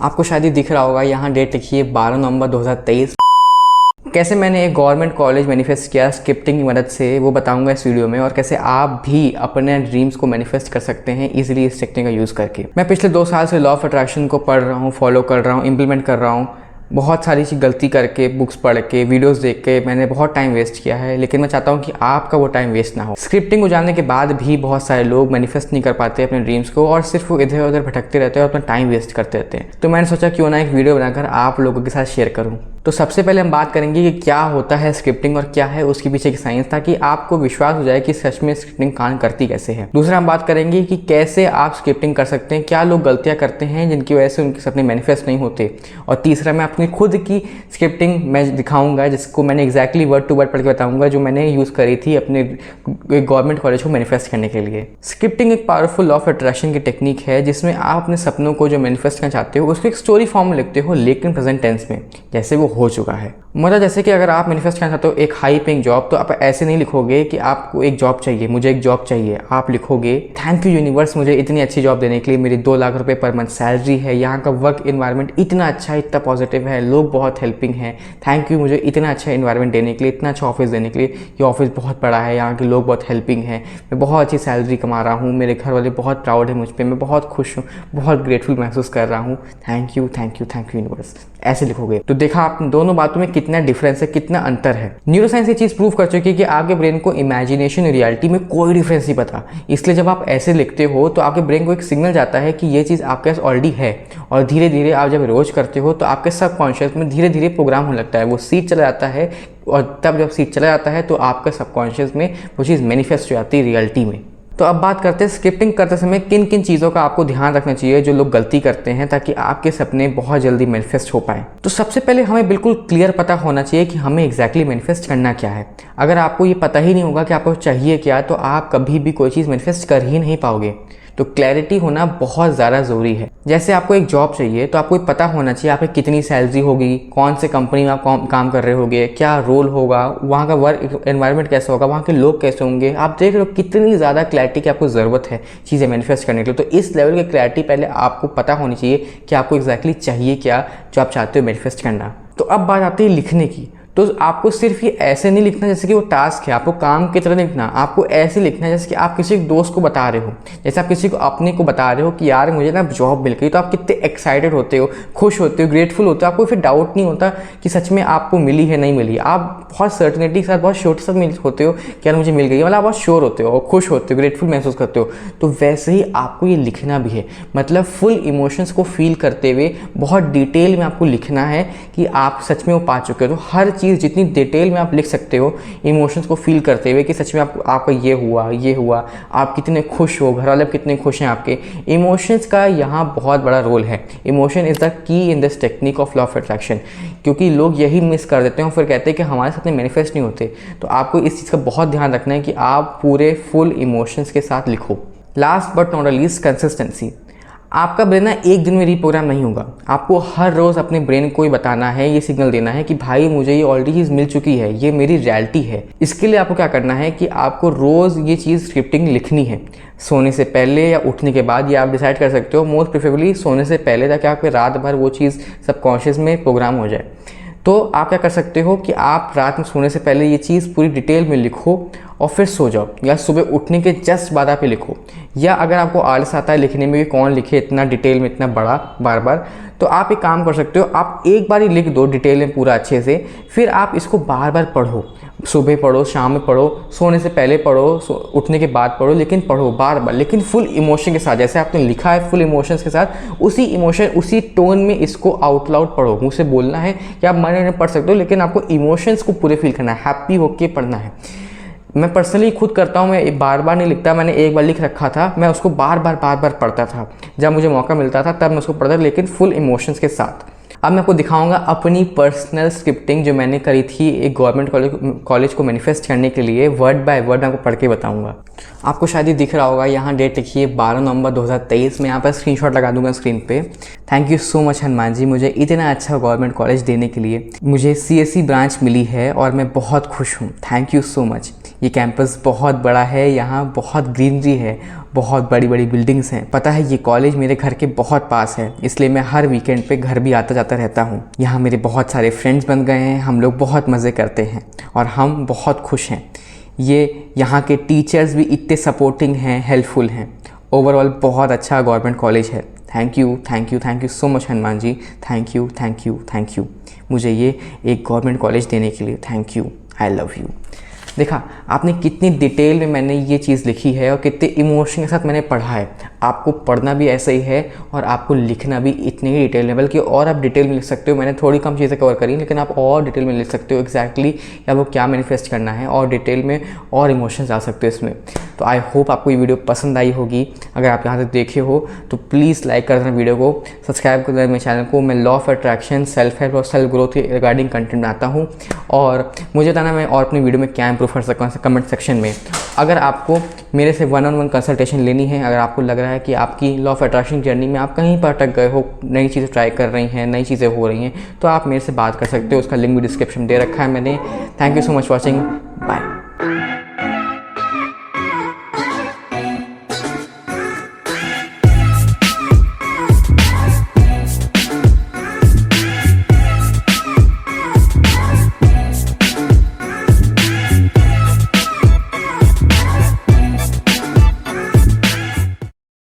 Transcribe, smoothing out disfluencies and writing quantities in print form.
आपको शायद ही दिख रहा होगा, यहाँ डेट लिखी है 12 नवंबर 2023। कैसे मैंने एक गवर्नमेंट कॉलेज मैनिफेस्ट किया स्क्रिप्टिंग की मदद से, वो बताऊंगा इस वीडियो में। और कैसे आप भी अपने ड्रीम्स को मैनिफेस्ट कर सकते हैं इजीली इस टेक्निक का यूज़ करके। मैं पिछले 2 साल से लॉ ऑफ अट्रैक्शन को पढ़ रहा हूँ, फॉलो कर रहा हूँ, इम्प्लीमेंट कर रहा हूँ। बहुत सारी चीज़ गलती करके, बुक्स पढ़ के, वीडियोस देख के मैंने बहुत टाइम वेस्ट किया है, लेकिन मैं चाहता हूँ कि आपका वो टाइम वेस्ट ना हो। स्क्रिप्टिंग को जानने के बाद भी बहुत सारे लोग मैनिफेस्ट नहीं कर पाते अपने ड्रीम्स को, और सिर्फ वो इधर उधर भटकते रहते हैं और अपना टाइम वेस्ट करते रहते हैं। तो मैंने सोचा क्यों ना एक वीडियो बनाकर आप लोगों के साथ शेयर करूँ। तो सबसे पहले हम बात करेंगे कि क्या होता है स्क्रिप्टिंग और क्या है उसके पीछे की साइंस, ताकि आपको विश्वास हो जाए कि सच में स्क्रिप्टिंग काम करती कैसे है। दूसरा हम बात करेंगे कि कैसे आप स्क्रिप्टिंग कर सकते हैं, क्या लोग गलतियां करते हैं जिनकी वजह से उनके सपने मैनिफेस्ट नहीं होते। और तीसरा मैं अपनी खुद की स्क्रिप्टिंग मैं दिखाऊंगा, जिसको मैंने एग्जैक्टली वर्ड टू वर्ड पढ़ के बताऊंगा, जो मैंने यूज़ करी थी अपने गवर्नमेंट कॉलेज को मैनिफेस्ट करने के लिए। स्क्रिप्टिंग एक पावरफुल लॉ ऑफ अट्रैक्शन की टेक्निक है जिसमें आप अपने सपनों को जो मैनिफेस्ट करना चाहते हो उसको एक स्टोरी फॉर्म में लिखते हो, लेकिन प्रेजेंट टेंस में, जैसे वो हो चुका है। मतलब जैसे कि अगर आप मैनिफेस्ट करना चाहते हो एक हाई पेइंग जॉब, तो आप ऐसे नहीं लिखोगे कि आपको एक जॉब चाहिए, मुझे एक जॉब चाहिए। आप लिखोगे थैंक यू यूनिवर्स मुझे इतनी अच्छी जॉब देने के लिए, मेरी 2 लाख रुपए पर मंथ सैलरी है, यहाँ का वर्क इन्वायरमेंट इतना अच्छा है, इतना पॉजिटिव है, लोग बहुत हेल्पिंग हैं, थैंक यू मुझे इतना अच्छा इन्वायरमेंट देने के लिए, इतना अच्छा ऑफिस देने के लिए, ये ऑफिस बहुत बड़ा है, यहाँ के लोग बहुत हेल्पिंग हैं, मैं बहुत अच्छी सैलरी कमा रहा हूँ, मेरे घर वाले बहुत प्राउड है मुझ पर, मैं बहुत खुश हूँ, बहुत ग्रेटफुल महसूस कर रहा हूँ, thank you thank you thank you universe. ऐसे लिखोगे तो देखा आप दोनों बातों में कितना डिफरेंस है, कितना अंतर है। न्यूरोसाइंस ये चीज़ प्रूव कर चुकी है कि आपके ब्रेन को इमेजिनेशन और रियलिटी में कोई डिफरेंस नहीं पता। इसलिए जब आप ऐसे लिखते हो तो आपके ब्रेन को एक सिग्नल जाता है कि ये चीज़ आपके पास ऑलरेडी है, और धीरे धीरे आप जब रोज करते हो तो आपके सबकॉन्शियस में धीरे धीरे प्रोग्राम होने लगता है, वो सीड चला जाता है, और तब जब सीड चला जाता है तो आपके सबकॉन्शियस में वो चीज़ मैनिफेस्ट हो जाती है रियलिटी में। तो अब बात करते हैं स्क्रिप्टिंग करते समय किन किन चीज़ों का आपको ध्यान रखना चाहिए जो लोग गलती करते हैं, ताकि आपके सपने बहुत जल्दी मैनिफेस्ट हो पाए। तो सबसे पहले हमें बिल्कुल क्लियर पता होना चाहिए कि हमें एग्जैक्टली मैनिफेस्ट करना क्या है। अगर आपको ये पता ही नहीं होगा कि आपको चाहिए क्या, तो आप कभी भी कोई चीज़ मैनिफेस्ट कर ही नहीं पाओगे। तो क्लैरिटी होना बहुत ज़्यादा ज़रूरी है। जैसे आपको एक जॉब चाहिए तो आपको पता होना चाहिए आप कितनी सैलरी होगी, कौन से कंपनी में आप काम कर रहे होगे, क्या रोल होगा, वहाँ का वर्क एनवायरनमेंट कैसा होगा, वहाँ के लोग कैसे होंगे। आप देख रहे हो कितनी ज़्यादा क्लैरिटी की आपको ज़रूरत है चीज़ें मैनिफेस्ट करने के लिए। तो इस लेवल की क्लैरिटी पहले आपको पता होनी चाहिए कि आपको एग्जैक्टली चाहिए क्या जो आप चाहते हो मैनिफेस्ट करना। तो अब बात आती है लिखने की। तो आपको सिर्फ ये ऐसे नहीं लिखना जैसे कि वो टास्क है, आपको काम की तरह लिखना। आपको ऐसे लिखना है जैसे कि आप किसी दोस्त को बता रहे हो, जैसे आप किसी को अपने को बता रहे हो कि यार मुझे ना जॉब मिल गई। तो आप कितने एक्साइटेड होते हो, खुश होते हो, ग्रेटफुल होते हो। आपको फिर डाउट नहीं होता कि सच में आपको मिली है नहीं मिली। आप बहुत सर्टनिटी के साथ, बहुत श्योर के साथ होते हो कि यार मुझे मिल गई, मतलब आप बहुत श्योर होते हो, खुश होते हो, ग्रेटफुल महसूस करते हो। तो वैसे ही आपको ये लिखना भी है, मतलब फुल इमोशंस को फील करते हुए बहुत डिटेल में आपको लिखना है कि आप सच में वो पा चुके हो। तो हर चीज़ जितनी डिटेल में आप लिख सकते हो इमोशंस को फील करते हुए कि सच में आपका ये हुआ, आप कितने खुश हो, घर वाले कितने खुश हैं आपके। इमोशंस का यहाँ बहुत बड़ा रोल है। Emotion is the key in this technique of law of attraction, क्योंकि लोग यही मिस कर देते हैं और फिर कहते हैं कि हमारे सपने मैनिफेस्ट नहीं होते। तो आपको इस चीज़ का बहुत ध्यान रखना है कि आप पूरे फुल इमोशंस के साथ लिखो। Last but not least, consistency. आपका ब्रेन ना एक दिन में रीप्रोग्राम नहीं होगा। आपको हर रोज़ अपने ब्रेन को ही बताना है, ये सिग्नल देना है कि भाई मुझे ये ऑलरेडी चीज़ मिल चुकी है, ये मेरी रियलिटी है। इसके लिए आपको क्या करना है कि आपको रोज़ ये चीज़ स्क्रिप्टिंग लिखनी है, सोने से पहले या उठने के बाद। ये आप डिसाइड कर सकते हो, मोस्ट प्रेफरेबली सोने से पहले, ताकि आपके रात भर वो चीज़ सबकॉन्शियस में प्रोग्राम हो जाए। तो आप क्या कर सकते हो कि आप रात में सोने से पहले ये चीज़ पूरी डिटेल में लिखो और फिर सो जाओ, या सुबह उठने के जस्ट बाद आप लिखो। या अगर आपको आलस आता है लिखने में कि कौन लिखे इतना डिटेल में, इतना बड़ा बार बार, तो आप एक काम कर सकते हो, आप एक बार ही लिख दो डिटेल में पूरा अच्छे से, फिर आप इसको बार बार पढ़ो। सुबह पढ़ो, शाम में पढ़ो, सोने से पहले पढ़ो, उठने के बाद पढ़ो, लेकिन पढ़ो बार बार, लेकिन फुल इमोशन के साथ। जैसे आपने लिखा है फुल इमोशंस के साथ, उसी इमोशन उसी टोन में इसको आउट लाउड पढ़ो। मुझसे बोलना है कि आप मन में पढ़ सकते हो, लेकिन आपको इमोशंस को पूरे फील करना है, हैप्पी होके पढ़ना है। मैं पर्सनली खुद करता हूँ, मैं बार बार नहीं लिखता। मैंने एक बार लिख रखा था, मैं उसको बार बार पढ़ता था। जब मुझे मौका मिलता था तब मैं उसको पढ़ता था, लेकिन फुल इमोशंस के साथ। अब मैं आपको दिखाऊंगा अपनी पर्सनल स्क्रिप्टिंग जो मैंने करी थी एक गवर्नमेंट कॉलेज को मैनिफेस्ट करने के लिए। वर्ड बाय वर्ड मैं आपको पढ़ के बताऊंगा। आपको शायद ही दिख रहा होगा, यहाँ डेट लिखी है 12 नवंबर 2023। मैं यहाँ पर स्क्रीनशॉट लगा दूंगा स्क्रीन पे। Thank you so much Hanuman ji, मुझे इतना अच्छा गवर्नमेंट कॉलेज देने के लिए। मुझे CSE ब्रांच मिली है और मैं बहुत खुश हूँ। Thank you so much. ये कैंपस बहुत बड़ा है, यहाँ बहुत ग्रीनरी है, बहुत बड़ी बड़ी बिल्डिंग्स हैं। पता है ये कॉलेज मेरे घर के बहुत पास है, इसलिए मैं हर वीकेंड पे घर भी आता जाता रहता हूँ। यहाँ मेरे बहुत सारे फ्रेंड्स बन गए हैं, हम लोग बहुत मज़े करते हैं और हम बहुत खुश हैं। ये यहाँ के टीचर्स भी इतने सपोर्टिंग हैं, हेल्पफुल हैं। ओवरऑल बहुत अच्छा गवर्नमेंट कॉलेज है। Thank you, thank you, thank you so much Hanuman ji. Thank you, thank you, thank you मुझे ये एक गवर्नमेंट कॉलेज देने के लिए। Thank you, I love you. देखा आपने कितनी डिटेल में मैंने ये चीज़ लिखी है और कितने इमोशन के साथ मैंने पढ़ा है। आपको पढ़ना भी ऐसा ही है और आपको लिखना भी इतने ही डिटेल में, बल्कि और आप डिटेल में लिख सकते हो। मैंने थोड़ी कम चीज़ें कवर करी, लेकिन आप और डिटेल में लिख सकते हो एग्जैक्टली आपको क्या मैनिफेस्ट करना है, और डिटेल में और इमोशंस आ सकते हो इसमें। तो आई होप आपको ये वीडियो पसंद आई होगी। अगर आप यहाँ तक देखे हो तो प्लीज़ लाइक कर देना वीडियो को, सब्सक्राइब कर देना मेरे चैनल को। मैं law of attraction, self help और सेल्फ ग्रोथ के रिगार्डिंग कंटेंट बनाता हूँ, और मुझे बताना मैं और अपनी वीडियो में क्या इंप्रूव कर सकता हूँ कमेंट सेक्शन में। अगर आपको मेरे से 1-on-1 कंसल्टेशन लेनी है, अगर आपको लग रहा है कि आपकी लॉ ऑफ अट्रैक्शन जर्नी में आप कहीं पर अटक गए हो, नई चीज़ें ट्राई कर रही हैं, नई चीज़ें हो रही हैं, तो आप मेरे से बात कर सकते हो। उसका लिंक भी डिस्क्रिप्शन में दे रखा है मैंने। Thank you so much watching.